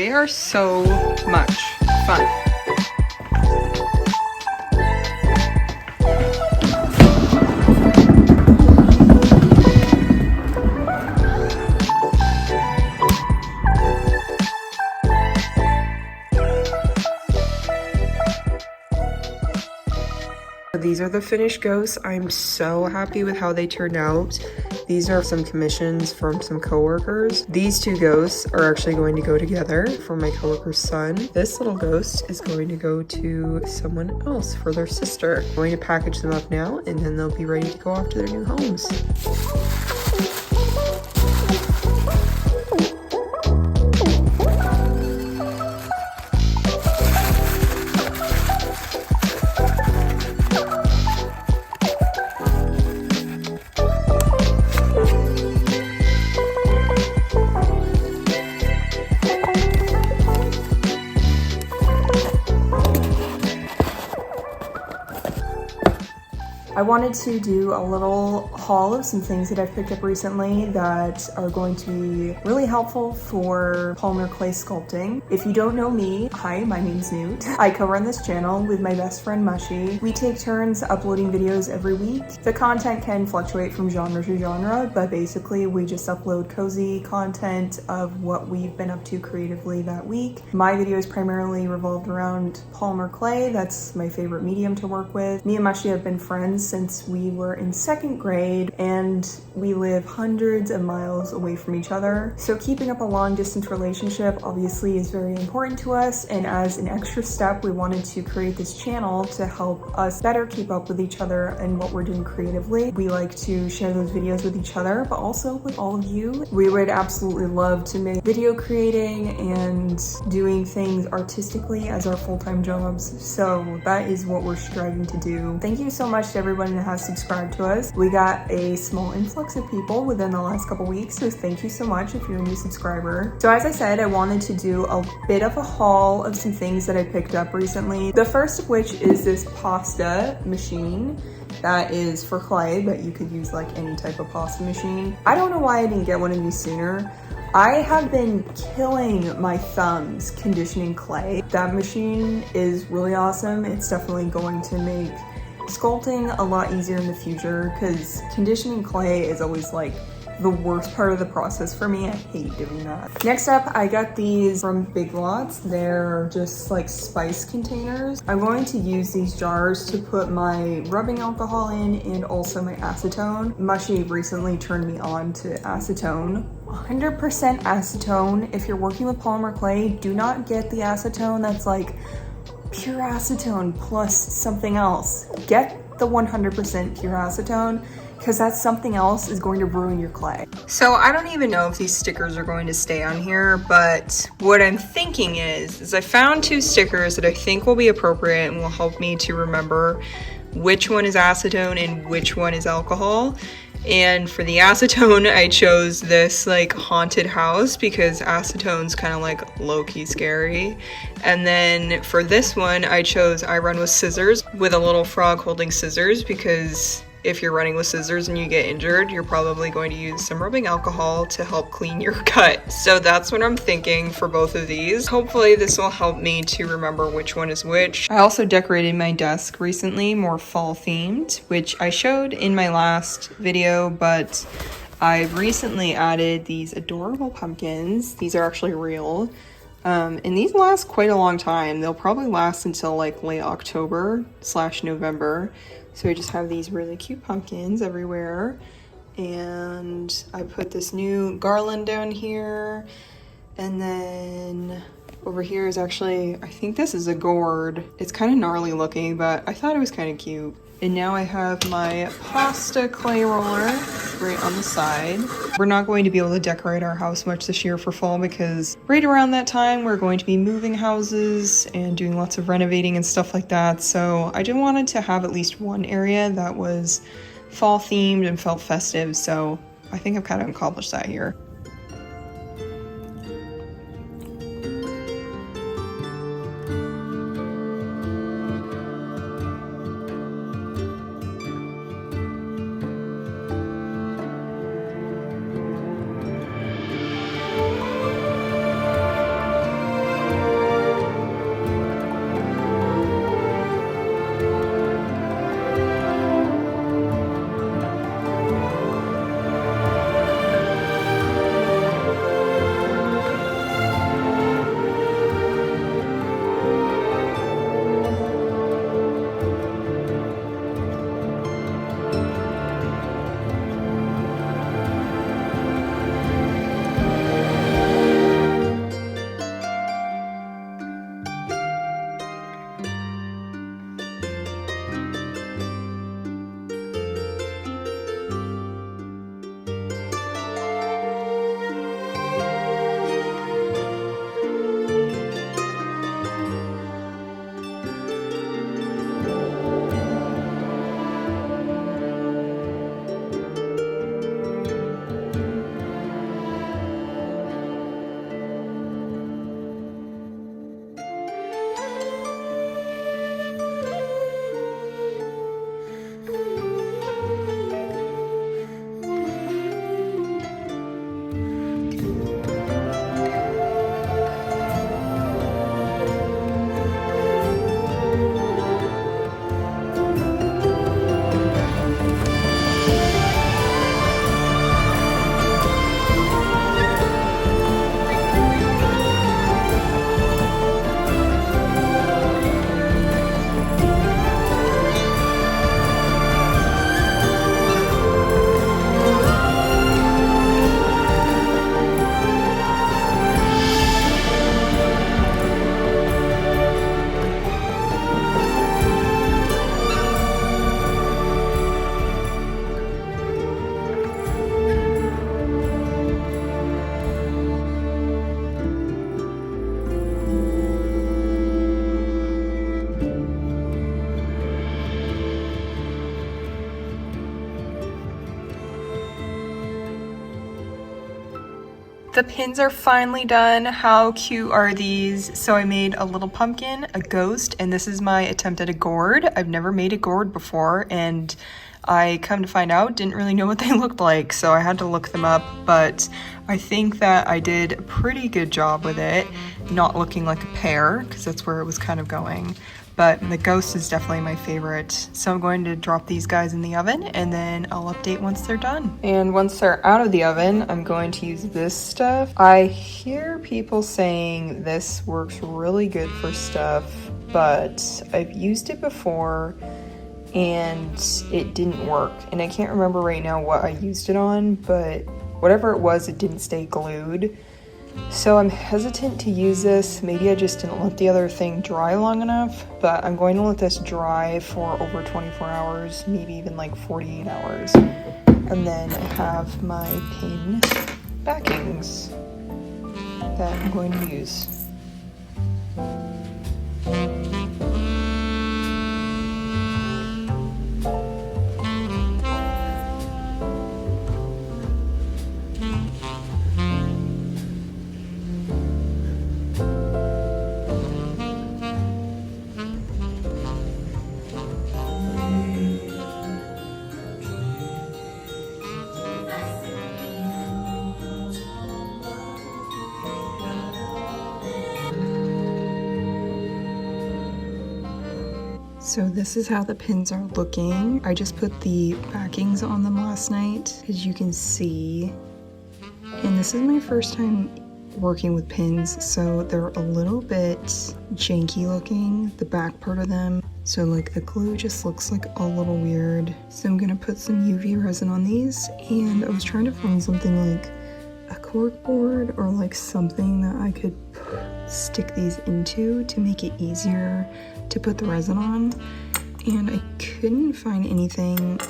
They are so much fun. These are the finished ghosts. I'm so happy with how they turned out. These are some commissions from some coworkers. These two ghosts are actually going to go together for my coworker's son. This little ghost is going to go to someone else for their sister. I'm going to package them up now and then they'll be ready to go off to their new homes. I wanted to do a little haul of some things that I've picked up recently that are going to be really helpful for polymer clay sculpting. If you don't know me, hi, my name's Newt. I co-run this channel with my best friend Mushy. We take turns uploading videos every week. The content can fluctuate from genre to genre, but basically we just upload cozy content of what we've been up to creatively that week. My videos primarily revolved around polymer clay. That's my favorite medium to work with. Me and Mushy have been friends since we were in second grade, and we live hundreds of miles away from each other. So keeping up a long distance relationship obviously is very important to us, and as an extra step, we wanted to create this channel to help us better keep up with each other and what we're doing creatively. We like to share those videos with each other, but also with all of you. We would absolutely love to make video creating and doing things artistically as our full-time jobs. So that is what we're striving to do. Thank you so much to everyone that has subscribed to us. We got a small influx of people within the last couple weeks, so thank you so much if you're a new subscriber. So as I said, I wanted to do a bit of a haul of some things that I picked up recently. The first of which is this pasta machine that is for clay, but you could use like any type of pasta machine. I don't know why I didn't get one of these sooner. I have been killing my thumbs conditioning clay. That machine is really awesome. It's definitely going to make sculpting a lot easier in the future, because conditioning clay is always like the worst part of the process for me. I hate doing that. Next up, I got these from Big Lots. They're just like spice containers. I'm going to use these jars to put my rubbing alcohol in and also my acetone. Mushy recently turned me on to acetone. 100% acetone. If you're working with polymer clay, do not get the acetone that's like pure acetone plus something else. Get the 100% pure acetone, because that's something else is going to ruin your clay. So I don't even know if these stickers are going to stay on here, but what I'm thinking is I found two stickers that I think will be appropriate and will help me to remember which one is acetone and which one is alcohol. And for the acetone, I chose this like haunted house because acetone's kind of like low-key scary. And then for this one, I chose I run with scissors with a little frog holding scissors, because if you're running with scissors and you get injured, you're probably going to use some rubbing alcohol to help clean your cut. So that's what I'm thinking for both of these. Hopefully this will help me to remember which one is which. I also decorated my desk recently, more fall themed, which I showed in my last video, but I've recently added these adorable pumpkins. These are actually real. And these last quite a long time. They'll probably last until like late October/November. So I just have these really cute pumpkins everywhere. And I put this new garland down here. And then over here is actually, I think this is a gourd. It's kind of gnarly looking, but I thought it was kind of cute. And now I have my pasta clay roller right on the side. We're not going to be able to decorate our house much this year for fall, because right around that time we're going to be moving houses and doing lots of renovating and stuff like that. So I just wanted to have at least one area that was fall themed and felt festive. So I think I've kind of accomplished that here. The pins are finally done. How cute are these? So I made a little pumpkin, a ghost, and this is my attempt at a gourd. I've never made a gourd before, and I come to find out didn't really know what they looked like, so I had to look them up, but I think that I did a pretty good job with it, not looking like a pear, because that's where it was kind of going. But the ghost is definitely my favorite. So I'm going to drop these guys in the oven and then I'll update once they're done. And once they're out of the oven, I'm going to use this stuff. I hear people saying this works really good for stuff, but I've used it before and it didn't work. And I can't remember right now what I used it on, but whatever it was, it didn't stay glued. So I'm hesitant to use this. Maybe I just didn't let the other thing dry long enough, but I'm going to let this dry for over 24 hours, maybe even like 48 hours. And then I have my pin backings that I'm going to use. So this is how the pins are looking. I just put the backings on them last night, as you can see. And this is my first time working with pins, so they're a little bit janky looking, the back part of them. So like the glue just looks like a little weird. So I'm gonna put some UV resin on these, and I was trying to find something like a cork board or like something that I could stick these into to make it easier to put the resin on, and I couldn't find anything.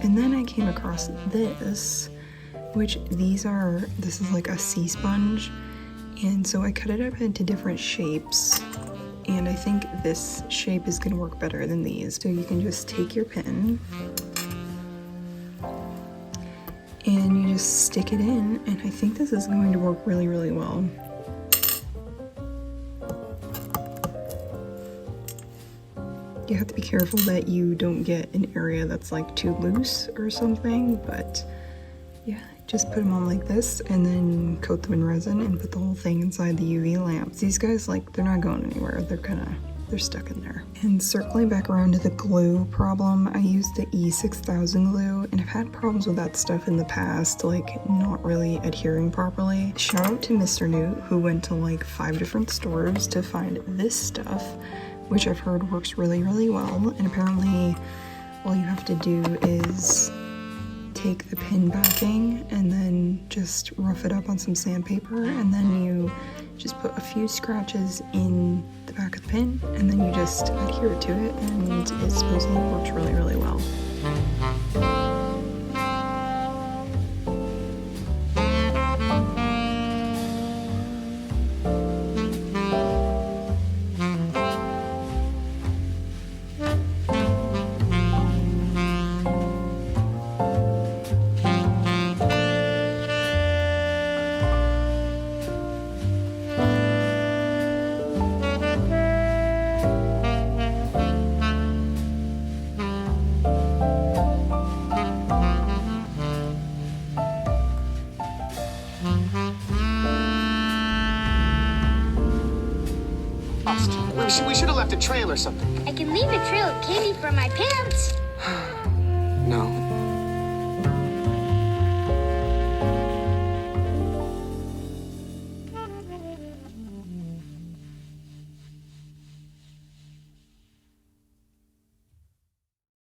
And then I came across this, which this is like a sea sponge, and so I cut it up into different shapes, and I think this shape is gonna work better than these. So you can just take your pin and you just stick it in, and I think this is going to work really, really well. You have to be careful that you don't get an area that's like too loose or something, but yeah, just put them on like this and then coat them in resin and put the whole thing inside the UV lamps. These guys, like, they're not going anywhere. They're stuck in there. And circling back around to the glue problem, I used the E6000 glue, and I've had problems with that stuff in the past, like not really adhering properly. Shout out to Mr. Newt, who went to like 5 different stores to find this stuff, which I've heard works really, really well. And apparently all you have to do is take the pin backing and then just rough it up on some sandpaper, and then you just put a few scratches in the back of the pin, and then you just adhere it to it, and it supposedly works really, really well. We should have left a trail or something. I can leave a trail of candy from my pants.